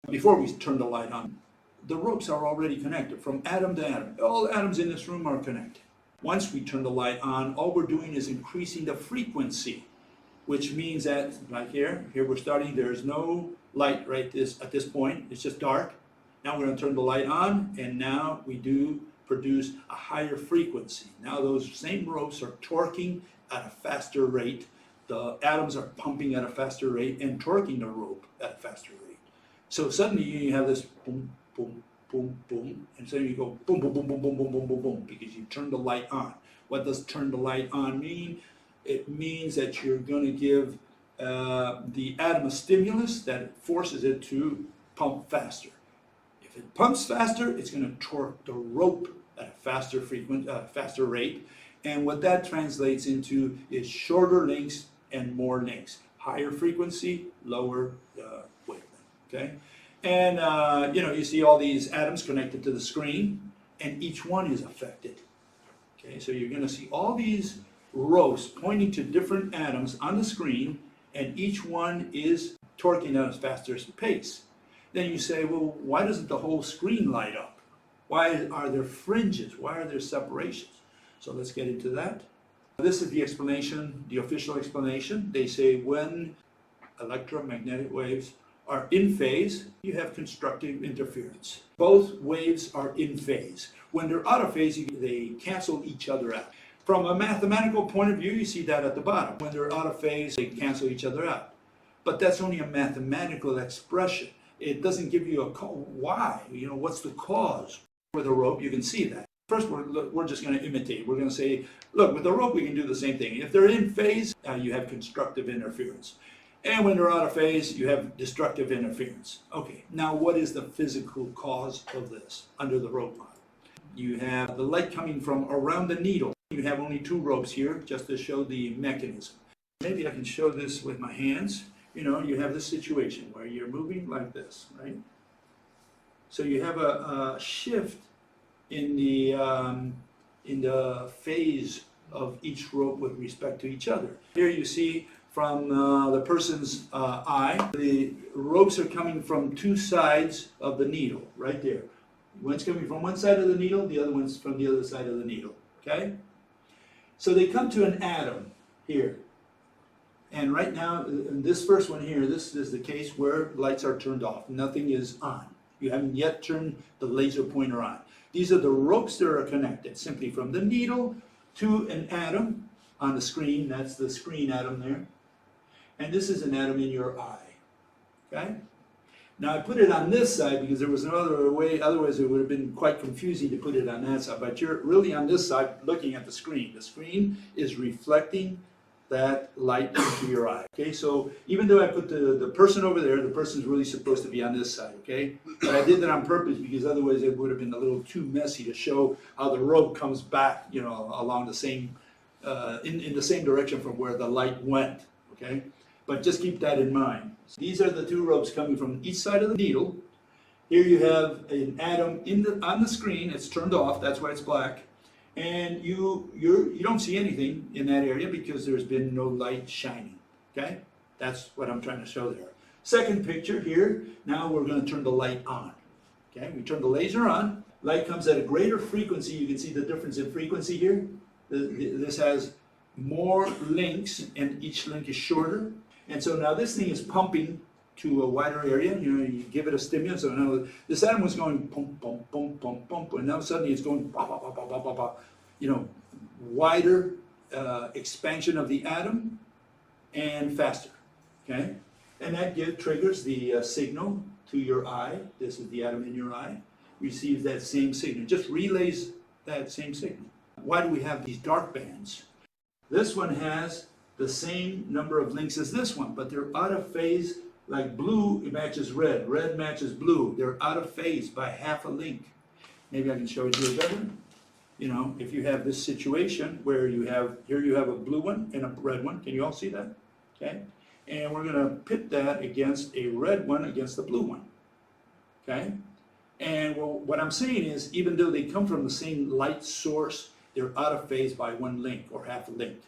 Before we turn the light on, the ropes are already connected from atom to atom. All the atoms in this room are connected. Once we turn the light on, all we're doing is increasing the frequency, which means that, like here we're starting, there's no light at this point, it's just dark. Now we're going to turn the light on, and now we do produce a higher frequency. Now those same ropes are torquing at a faster rate. The atoms are pumping at a faster rate and torquing the rope at a faster rate. So suddenly you have this boom, boom, boom, boom, and so you go boom, boom, boom, boom, boom, boom, boom, boom, boom, because you turn the light on. What does turn the light on mean? It means that you're going to give the atom a stimulus that forces it to pump faster. If it pumps faster, it's going to torque the rope at a faster rate, and what that translates into is shorter links and more links. Higher frequency, lower wavelength. Okay, and you see all these atoms connected to the screen, and each one is affected. Okay, so you're going to see all these rows pointing to different atoms on the screen, and each one is torquing at a faster pace. Then you say, well, why doesn't the whole screen light up? Why are there fringes? Why are there separations? So let's get into that. This is the explanation, the official explanation. They say when electromagnetic waves are in phase, you have constructive interference. Both waves are in phase. When they're out of phase, they cancel each other out. From a mathematical point of view, you see that at the bottom. When they're out of phase, they cancel each other out. But that's only a mathematical expression. It doesn't give you a why. What's the cause? With a rope, you can see that. First, we're just going to imitate. We're going to say, look, with the rope, we can do the same thing. If they're in phase, you have constructive interference. And when they're out of phase, you have destructive interference. Okay, now what is the physical cause of this under the rope model? You have the light coming from around the needle. You have only two ropes here just to show the mechanism. Maybe I can show this with my hands. You have this situation where you're moving like this, right? So you have a shift in the phase of each rope with respect to each other. Here you see from the person's eye, the ropes are coming from two sides of the needle, right there. One's coming from one side of the needle, the other one's from the other side of the needle, okay? So they come to an atom here. And right now, in this first one here, this is the case where lights are turned off. Nothing is on. You haven't yet turned the laser pointer on. These are the ropes that are connected simply from the needle to an atom on the screen. That's the screen atom there. And this is an atom in your eye. Okay? Now I put it on this side because there was no other way, otherwise it would have been quite confusing to put it on that side. But you're really on this side looking at the screen. The screen is reflecting that light into your eye. Okay, so even though I put the person over there, the person's really supposed to be on this side, okay? But I did that on purpose because otherwise it would have been a little too messy to show how the rope comes back, along the same, in the same direction from where the light went, okay? But just keep that in mind. These are the two ropes coming from each side of the needle. Here you have an atom on the screen. It's turned off, that's why it's black. And you don't see anything in that area because there's been no light shining, okay? That's what I'm trying to show there. Second picture here, now we're going to turn the light on, okay? We turn the laser on, light comes at a greater frequency. You can see the difference in frequency here. This has more links and each link is shorter. And so now this thing is pumping to a wider area. You give it a stimulus. So now this atom was going pump, pump, pump, pump, pump, and now suddenly it's going bah, bah, bah, bah, bah, bah, bah. Wider expansion of the atom and faster. Okay, and that triggers the signal to your eye. This is the atom in your eye. Receives that same signal. Just relays that same signal. Why do we have these dark bands? This one has the same number of links as this one, but they're out of phase. Like blue, it matches red. Red matches blue. They're out of phase by half a link. Maybe I can show it here better. If you have this situation where here you have a blue one and a red one. Can you all see that? Okay. And we're going to pit that against a red one against the blue one. Okay. And what I'm saying is, even though they come from the same light source, they're out of phase by one link or half a link.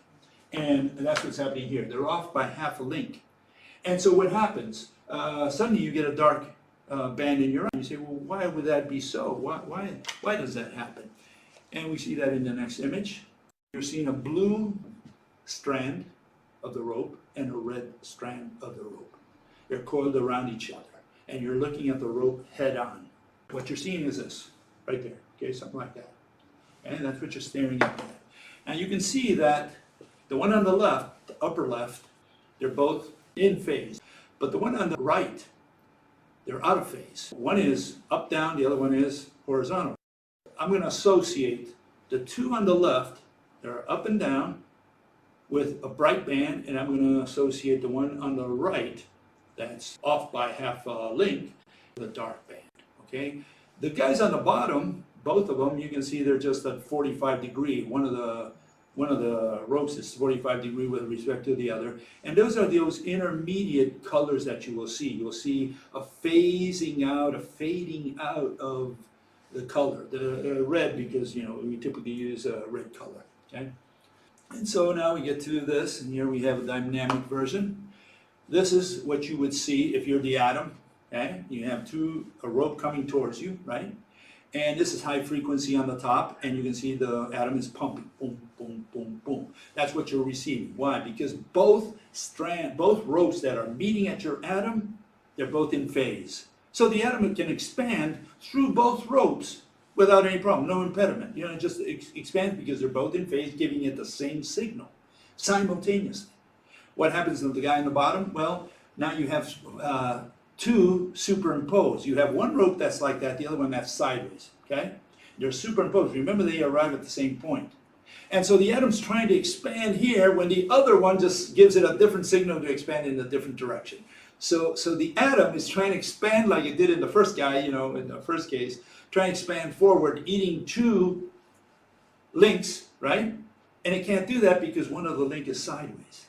And that's what's happening here. They're off by half a link. And so what happens? Suddenly you get a dark band in your arm. You say, well, why would that be so? Why does that happen? And we see that in the next image. You're seeing a blue strand of the rope and a red strand of the rope. They're coiled around each other, and you're looking at the rope head on. What you're seeing is this, right there, okay, something like that. And that's what you're staring at. And you can see that the one on the left, the upper left, they're both in phase. But the one on the right, they're out of phase. One is up, down, the other one is horizontal. I'm going to associate the two on the left, they're up and down, with a bright band, and I'm going to associate the one on the right, that's off by half a length, with a dark band, okay? The guys on the bottom, both of them, you can see they're just at 45 degree. One of the ropes is 45 degree with respect to the other. And those are those intermediate colors that you will see. You'll see a phasing out, a fading out of the color, the red, because we typically use a red color, okay? And so now we get to this, and here we have a dynamic version. This is what you would see if you're the atom, okay? You have a rope coming towards you, right? And this is high frequency on the top, and you can see the atom is pumping, boom, boom, boom, boom. That's what you're receiving. Why? Because both ropes that are meeting at your atom, they're both in phase. So the atom can expand through both ropes without any problem, no impediment. It just expands because they're both in phase, giving it the same signal simultaneously. What happens to the guy in the bottom? Well, now you have two superimposed. You have one rope that's like that, the other one that's sideways, okay? They're superimposed. Remember, they arrive at the same point. And so the atom's trying to expand here when the other one just gives it a different signal to expand in a different direction. So the atom is trying to expand like it did in the first guy, in the first case, trying to expand forward, eating two links, right? And it can't do that because one of the link is sideways.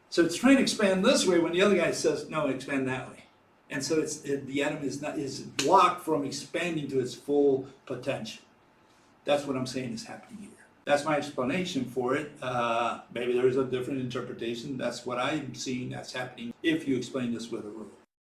So it's trying to expand this way when the other guy says, no, expand that way. And so the atom is blocked from expanding to its full potential. That's what I'm saying is happening here. That's my explanation for it. Maybe there is a different interpretation. That's what I'm seeing that's happening if you explain this with a rule.